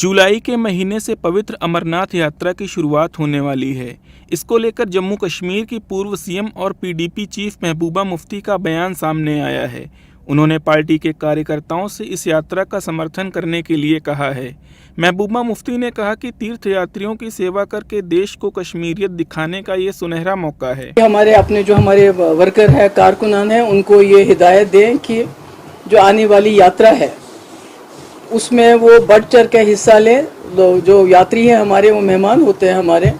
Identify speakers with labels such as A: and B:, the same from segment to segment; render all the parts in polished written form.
A: जुलाई के महीने से पवित्र अमरनाथ यात्रा की शुरुआत होने वाली है। इसको लेकर जम्मू कश्मीर की पूर्व सीएम और पीडीपी चीफ महबूबा मुफ्ती का बयान सामने आया है। उन्होंने पार्टी के कार्यकर्ताओं से इस यात्रा का समर्थन करने के लिए कहा है। महबूबा मुफ्ती ने कहा कि तीर्थयात्रियों की सेवा करके देश को कश्मीरियत दिखाने का ये सुनहरा मौका है।
B: हमारे अपने जो हमारे वर्कर है, कारकुनान है, उनको ये हिदायत दें कि जो आने वाली यात्रा है उसमें वो बढ़ चढ़ के हिस्सा लें। जो यात्री हैं हमारे, वो मेहमान होते हैं हमारे,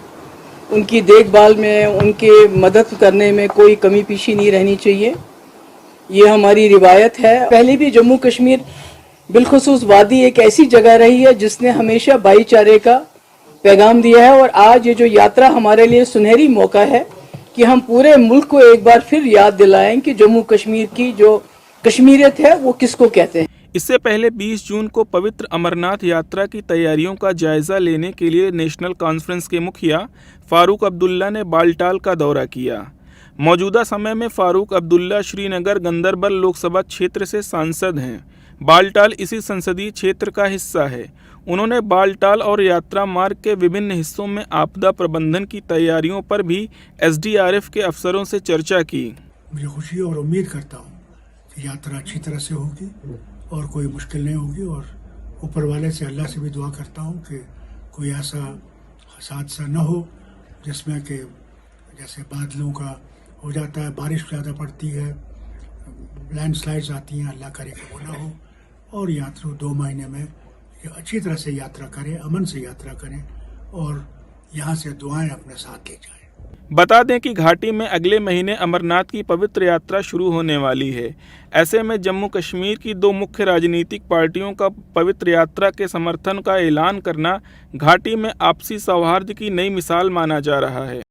B: उनकी देखभाल में, उनकी मदद करने में कोई कमी पेशी नहीं रहनी चाहिए। ये हमारी रिवायत है। पहले भी जम्मू कश्मीर बिलखुसूस वादी एक ऐसी जगह रही है जिसने हमेशा भाईचारे का पैगाम दिया है, और आज ये जो यात्रा हमारे लिए सुनहरी मौका है कि हम पूरे मुल्क को एक बार फिर याद दिलाएं कि जम्मू कश्मीर की जो कश्मीरियत है वो किसको कहते हैं।
A: इससे पहले 20 जून को पवित्र अमरनाथ यात्रा की तैयारियों का जायजा लेने के लिए नेशनल कॉन्फ्रेंस के मुखिया फारूक अब्दुल्ला ने बालटाल का दौरा किया। मौजूदा समय में फारूक अब्दुल्ला श्रीनगर गंदरबल लोकसभा क्षेत्र से सांसद हैं। बालटाल इसी संसदीय क्षेत्र का हिस्सा है। उन्होंने बालटाल और यात्रा मार्ग के विभिन्न हिस्सों में आपदा प्रबंधन की तैयारियों पर भी एसडीआरएफ के अफसरों से चर्चा की।
C: मुझे खुशी और उम्मीद करता हूँ कि यात्रा अच्छी तरह से होगी और कोई मुश्किल नहीं होगी, और ऊपर वाले से, अल्लाह से भी दुआ करता हूँ कि कोई ऐसा हादसा न हो जिसमें कि जैसे बादलों का हो जाता है, बारिश ज़्यादा पड़ती है, लैंडस्लाइड्स आती हैं, अल्लाह करे कि वो ना हो, और यात्री 2 महीने में ये अच्छी तरह से यात्रा करें, अमन से यात्रा करें और यहाँ से दुआएं अपने साथ ले जाएं।
A: बता दें कि घाटी में अगले महीने अमरनाथ की पवित्र यात्रा शुरू होने वाली है। ऐसे में जम्मू कश्मीर की 2 मुख्य राजनीतिक पार्टियों का पवित्र यात्रा के समर्थन का ऐलान करना घाटी में आपसी सौहार्द की नई मिसाल माना जा रहा है।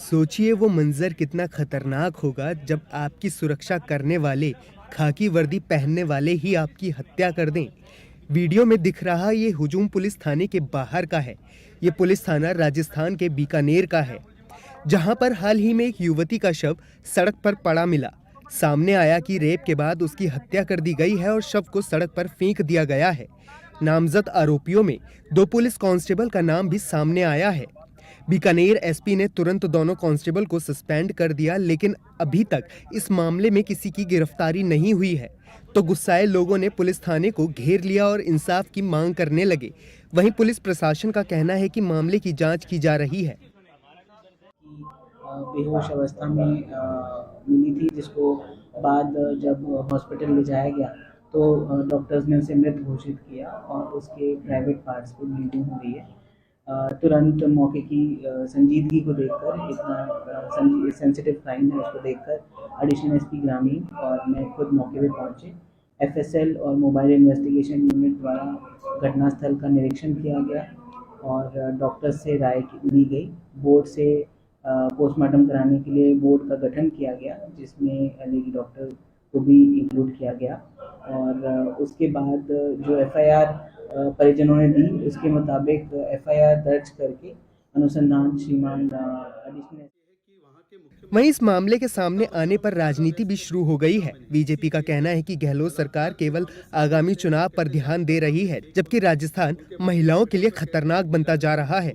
D: सोचिए वो मंजर कितना खतरनाक होगा जब आपकी सुरक्षा करने वाले, खाकी वर्दी पहनने वाले ही आपकी हत्या कर दें। वीडियो में दिख रहा ये हुजूम पुलिस थाने के बाहर का है। ये पुलिस थाना राजस्थान के बीकानेर का है, जहां पर हाल ही में एक युवती का शव सड़क पर पड़ा मिला। सामने आया कि रेप के बाद उसकी हत्या कर दी गई है और शव को सड़क पर फेंक दिया गया है। नामजद आरोपियों में 2 पुलिस कांस्टेबल का नाम भी सामने आया है। बीकानेर एसपी ने तुरंत दोनों कांस्टेबल को सस्पेंड कर दिया, लेकिन अभी तक इस मामले में किसी की गिरफ्तारी नहीं हुई है। तो गुस्साए लोगों ने पुलिस थाने को घेर लिया और इंसाफ की मांग करने लगे। वहीं पुलिस प्रशासन का कहना है कि मामले की जांच की जा रही है।
E: बेहोश अवस्था में मिली थी, जिसको बाद जब हॉस्पिटल ले जाया गया तो डॉक्टर्स ने उसे मृत घोषित किया और उसके प्राइवेट पार्ट्स पे ब्लीडिंग हो रही है। तुरंत मौके की संजीदगी को देखकर, इतना सेंसिटिव क्राइम है उसको देखकर एडिशनल एसपी ग्रामीण और मैं खुद मौके पे पहुंचे। एफएसएल और मोबाइल इन्वेस्टिगेशन यूनिट द्वारा घटनास्थल का निरीक्षण किया गया और डॉक्टर से राय ली गई। बोर्ड से पोस्टमार्टम कराने के लिए बोर्ड का गठन किया गया, जिसमें लेडी डॉक्टर को भी इंक्लूड किया गया, और उसके बाद जो एफआईआर परिजनों ने दी उसके मुताबिक एफआईआर दर्ज करके अनुसंधान श्रीमान एडिशनल।
D: वहीं इस मामले के सामने आने पर राजनीति भी शुरू हो गई है। बीजेपी का कहना है कि गहलोत सरकार केवल आगामी चुनाव पर ध्यान दे रही है, जबकि राजस्थान महिलाओं के लिए खतरनाक बनता जा रहा है।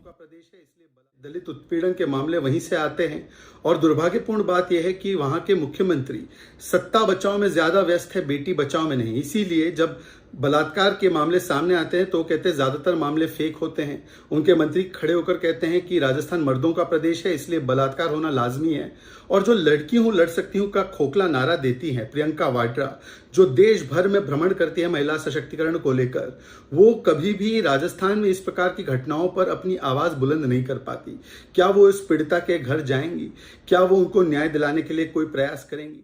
F: दलित उत्पीड़न के मामले वहीं से आते हैं, और दुर्भाग्यपूर्ण बात यह है कि वहां के मुख्यमंत्री सत्ता बचाओ में ज्यादा व्यस्त है, बेटी बचाओ में नहीं। इसीलिए जब बलात्कार के मामले सामने आते हैं तो कहते हैं ज्यादातर मामले फेक होते हैं। उनके मंत्री खड़े होकर कहते हैं कि राजस्थान मर्दों का प्रदेश है, इसलिए बलात्कार होना लाजमी है, और जो लड़की हूं लड़ सकती हूं का खोखला नारा देती हैं प्रियंका वाड्रा, जो देश भर में भ्रमण करती है महिला सशक्तिकरण को लेकर, वो कभी भी राजस्थान में इस प्रकार की घटनाओं पर अपनी आवाज बुलंद नहीं कर पाती। क्या वो इस पीड़िता के घर जाएंगी? क्या वो उनको न्याय दिलाने के लिए कोई प्रयास करेंगी?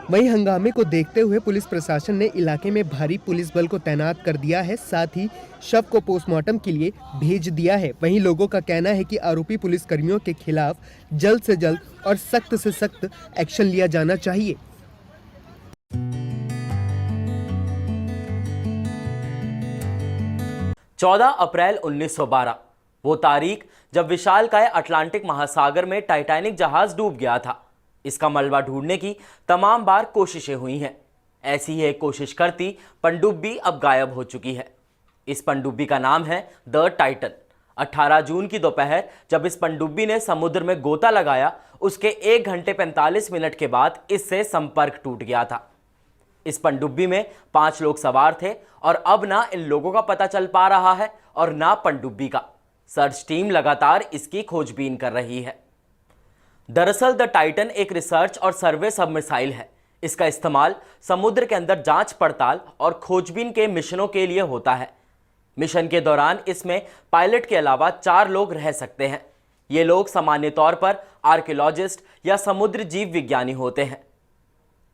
D: वहीं हंगामे को देखते हुए पुलिस प्रशासन ने इलाके में भारी पुलिस बल को तैनात कर दिया है, साथ ही शव को पोस्टमार्टम के लिए भेज दिया है। वहीं लोगों का कहना है कि आरोपी पुलिसकर्मियों के खिलाफ जल्द से जल्द और सख्त से सख्त एक्शन लिया जाना चाहिए।
G: चौदह अप्रैल 1912 वो तारीख जब विशालकाय अटलांटिक महासागर में टाइटैनिक जहाज डूब गया था। इसका मलबा ढूंढने की तमाम बार कोशिशें हुई हैं। ऐसी ही एक कोशिश करती पनडुब्बी अब गायब हो चुकी है। इस पनडुब्बी का नाम है द टाइटन। 18 जून की दोपहर जब इस पनडुब्बी ने समुद्र में गोता लगाया, उसके 1 घंटे 45 मिनट के बाद इससे संपर्क टूट गया था। इस पनडुब्बी में 5 लोग सवार थे और अब ना इन लोगों का पता चल पा रहा है और ना पनडुब्बी का। सर्च टीम लगातार इसकी खोजबीन कर रही है। दरअसल द टाइटन एक रिसर्च और सर्वे सबमर्साइल है। इसका इस्तेमाल समुद्र के अंदर जांच पड़ताल और खोजबीन के मिशनों के लिए होता है। मिशन के दौरान इसमें पायलट के अलावा 4 लोग रह सकते हैं। ये लोग सामान्य तौर पर आर्कियोलॉजिस्ट या समुद्र जीव विज्ञानी होते हैं।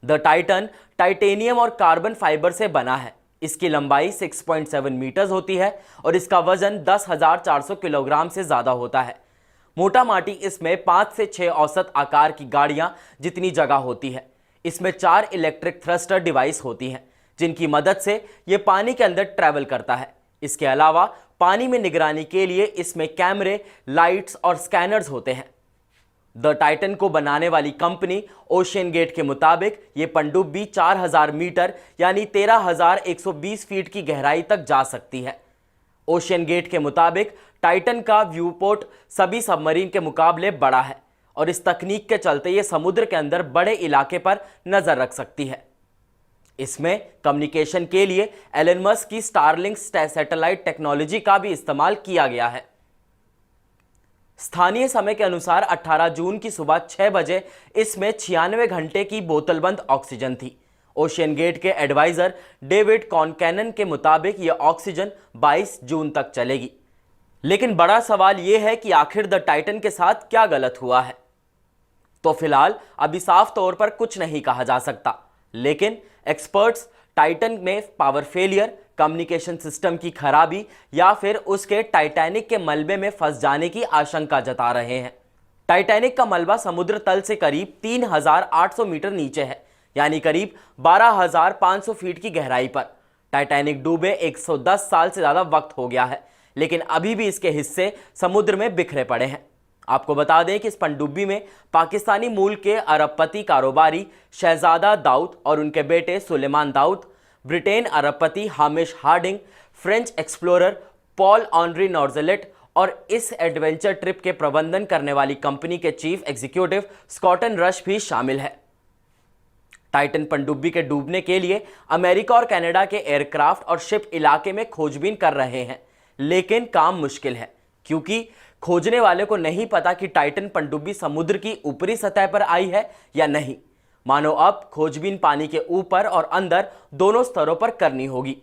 G: द टाइटन टाइटेनियम और कार्बन फाइबर से बना है। इसकी लंबाई 6.7 मीटर्स होती है और इसका वजन 10,400 किलोग्राम से ज़्यादा होता है। मोटा माटी इसमें 5 से 6 औसत आकार की गाड़ियां जितनी जगह होती है। इसमें 4 इलेक्ट्रिक थ्रस्टर डिवाइस होती हैं जिनकी मदद से ये पानी के अंदर ट्रैवल करता है। इसके अलावा पानी में निगरानी के लिए इसमें कैमरे, लाइट्स और स्कैनर्स होते हैं। द टाइटन को बनाने वाली कंपनी ओशियन गेट के मुताबिक ये पनडुब्बी 4000 मीटर यानी 13,120 फीट की गहराई तक जा सकती है। ओशियन गेट के मुताबिक टाइटन का व्यूपोर्ट सभी सबमरीन के मुकाबले बड़ा है और इस तकनीक के चलते ये समुद्र के अंदर बड़े इलाके पर नजर रख सकती है। इसमें कम्युनिकेशन के लिए एलन मस्क की स्टारलिंक सैटेलाइट टेक्नोलॉजी का भी इस्तेमाल किया गया है। स्थानीय समय के अनुसार 18 जून की सुबह 6 बजे इसमें 96 घंटे की बोतलबंद ऑक्सीजन थी। ओशियन गेट के एडवाइजर डेविड कॉनकैनन के मुताबिक यह ऑक्सीजन 22 जून तक चलेगी। लेकिन बड़ा सवाल यह है कि आखिर द टाइटन के साथ क्या गलत हुआ है। तो फिलहाल अभी साफ तौर पर कुछ नहीं कहा जा सकता, लेकिन एक्सपर्ट्स टाइटन में पावर फेलियर, कम्युनिकेशन सिस्टम की खराबी या फिर उसके टाइटैनिक के मलबे में फंस जाने की आशंका जता रहे हैं। टाइटैनिक का मलबा समुद्र तल से करीब 3,800 मीटर नीचे है, यानी करीब 12,500 फीट की गहराई पर। टाइटैनिक डूबे 110 साल से ज़्यादा वक्त हो गया है, लेकिन अभी भी इसके हिस्से समुद्र में बिखरे पड़े हैं। आपको बता दें कि इस पनडुब्बी में पाकिस्तानी मूल के अरबपति कारोबारी शहजादा दाऊद और उनके बेटे सुलेमान दाऊद, ब्रिटेन अरबपति Hamish Harding, French explorer Paul Henri Nargeolet और इस एडवेंचर ट्रिप के प्रबंधन करने वाली कंपनी के चीफ एग्जीक्यूटिव स्कॉटन रश भी शामिल है। टाइटन पनडुब्बी के डूबने के लिए अमेरिका और कनाडा के एयरक्राफ्ट और शिप इलाके में खोजबीन कर रहे हैं, लेकिन काम मुश्किल है क्योंकि खोजने वाले को नहीं पता कि टाइटन पनडुब्बी समुद्र की ऊपरी सतह पर आई है या नहीं। मानो अब खोजबीन पानी के ऊपर और अंदर दोनों स्तरों पर करनी होगी।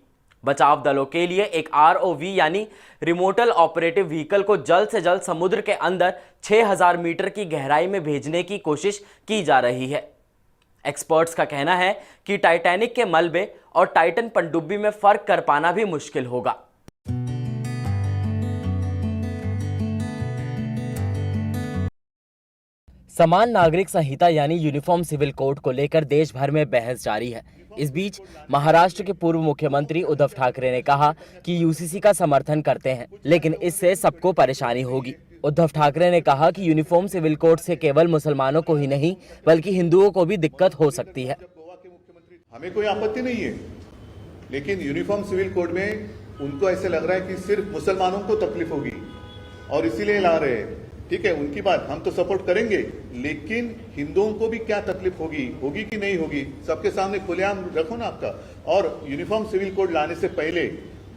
G: बचाव दलों के लिए एक ROV यानी रिमोटल ऑपरेटिव व्हीकल को जल्द से जल्द समुद्र के अंदर 6,000 मीटर की गहराई में भेजने की कोशिश की जा रही है। एक्सपर्ट्स का कहना है कि टाइटैनिक के मलबे और टाइटन पनडुब्बी में फर्क कर पाना भी मुश्किल होगा। समान नागरिक संहिता यानी यूनिफॉर्म सिविल कोड को लेकर देश भर में बहस जारी है। इस बीच महाराष्ट्र के पूर्व मुख्यमंत्री उद्धव ठाकरे ने कहा कि यूसीसी का समर्थन करते हैं, लेकिन इससे सबको परेशानी होगी। उद्धव ठाकरे ने कहा कि यूनिफॉर्म सिविल कोड से केवल मुसलमानों को ही नहीं बल्कि हिंदुओं को भी दिक्कत हो सकती है।
H: हमें कोई आपत्ति नहीं है, लेकिन यूनिफॉर्म सिविल कोड में उनको ऐसे लग रहा है कि सिर्फ मुसलमानों को तकलीफ होगी और इसीलिए ला रहे हैं। ठीक है, उनकी बात हम तो सपोर्ट करेंगे, लेकिन हिंदुओं को भी क्या तकलीफ होगी कि नहीं होगी, सबके सामने खुलेआम रखो ना आपका। और यूनिफॉर्म सिविल कोड लाने से पहले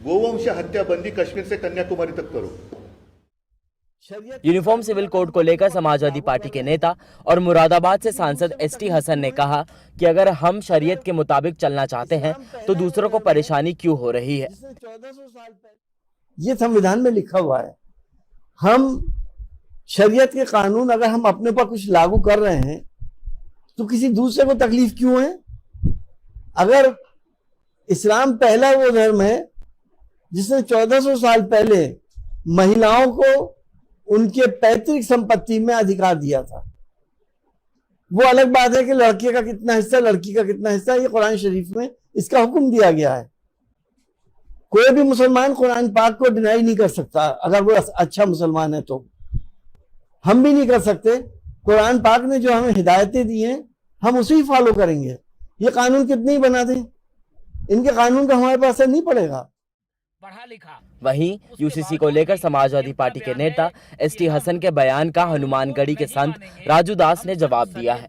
H: गोवंश हत्या बंदी कश्मीर से कन्याकुमारी तक करो।
G: यूनिफॉर्म सिविल कोड को लेकर समाजवादी पार्टी के नेता और मुरादाबाद से सांसद ST हसन ने कहा कि अगर हम शरीयत के मुताबिक चलना चाहते हैं तो दूसरों को परेशानी क्यों हो रही है।
I: ये संविधान में लिखा हुआ है, हम शरीयत के कानून अगर हम अपने पर कुछ लागू कर रहे हैं तो किसी दूसरे को तकलीफ क्यों है। अगर इस्लाम पहला वो धर्म है जिसने 1400 साल पहले महिलाओं को उनके पैतृक संपत्ति में अधिकार दिया था, वो अलग बात है कि लड़के का कितना हिस्सा, लड़की का कितना हिस्सा, ये कुरान शरीफ में इसका हुक्म दिया गया है। कोई भी मुसलमान कुरान पाक को डिनाई नहीं कर सकता, अगर वो अच्छा मुसलमान है तो हम भी नहीं कर सकते। कुरान पाक ने जो हमें हिदायतें दी हैं हम उसे ही फॉलो करेंगे। ये कानून कितने ही बना दें, इनके कानून का हमारे पास असर नहीं पड़ेगा।
G: वहीं यूसीसी को लेकर समाजवादी पार्टी के नेता एसटी हसन के बयान का हनुमानगढ़ी के संत राजू दास ने जवाब दिया है।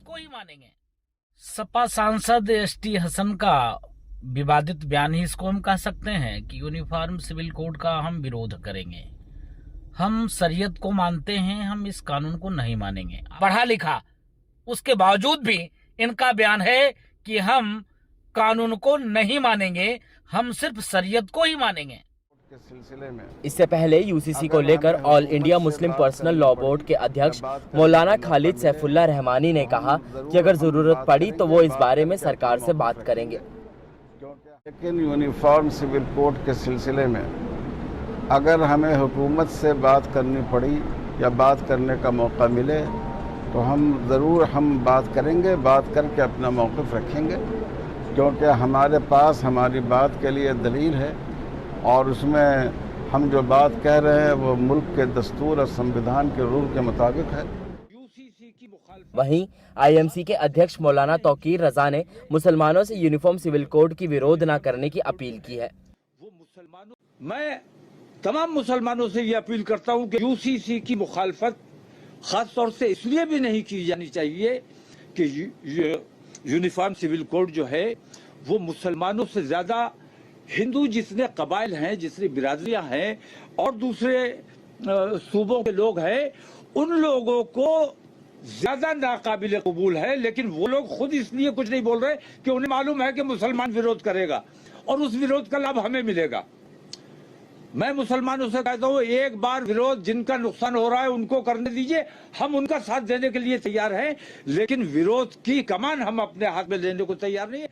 J: सपा सांसद एसटी हसन का विवादित बयान ही इसको हम कह सकते हैं कि यूनिफॉर्म सिविल कोड का हम विरोध करेंगे। हम शरीयत को मानते हैं, हम इस कानून को नहीं मानेंगे। पढ़ा लिखा उसके बावजूद भी इनका बयान है कि हम कानून को नहीं मानेंगे, हम सिर्फ शरीयत को ही मानेंगे।
G: इससे पहले यूसीसी को लेकर all India Muslim personal law board के अध्यक्ष मौलाना खालिद सैफुल्लाह रहमानी ने कहा कि अगर जरूरत पड़ी तो वो इस बारे में सरकार से बात करेंगे।
K: लेकिन यूनिफॉर्म सिविल कोड के सिलसिले में अगर हमें हुकूमत से बात करनी पड़ी या बात करने का मौका मिले तो हम बात करेंगे, बात करके अपना मौक़िफ़ रखेंगे, क्योंकि हमारे पास हमारी बात के लिए दलील है और उसमें हम जो बात कह रहे हैं वो मुल्क के दस्तूर और संविधान के रूल के मुताबिक है।
G: वहीं आईएमसी के अध्यक्ष मौलाना तौकीर रजा ने मुसलमानों से यूनिफॉर्म सिविल कोड की विरोध न करने की अपील की है।
L: मैं तमाम मुसलमानों से ये अपील करता हूं कि यूसीसी की मुखालफत खास तौर से इसलिए भी नहीं की जानी चाहिए कि यूनिफॉर्म सिविल कोड जो है वो मुसलमानों से ज्यादा हिंदू जितने कबाइल हैं, जितनी बिरादरियां हैं और दूसरे सूबों के लोग हैं, उन लोगों को ज्यादा नाकाबिल कबूल है। लेकिन वो लोग खुद इसलिए कुछ नहीं बोल रहे कि उन्हें मालूम है कि मुसलमान विरोध करेगा और उस विरोध का लाभ हमें मिलेगा। मैं मुसलमानों से कहता हूँ, एक बार विरोध जिनका नुकसान हो रहा है उनको करने दीजिए, हम उनका साथ देने के लिए तैयार हैं, लेकिन विरोध की कमान हम अपने हाथ में लेने को तैयार नहीं है।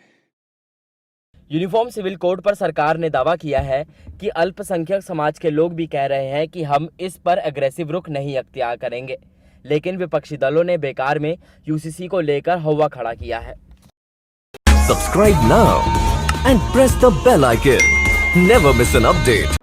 G: यूनिफॉर्म सिविल कोड पर सरकार ने दावा किया है कि अल्पसंख्यक समाज के लोग भी कह रहे हैं कि हम इस पर अग्रेसिव रुख नहीं अख्तियार करेंगे, लेकिन विपक्षी दलों ने बेकार में यूसीसी को लेकर हवा खड़ा किया है।
M: Subscribe now and press the bell icon, never miss an update.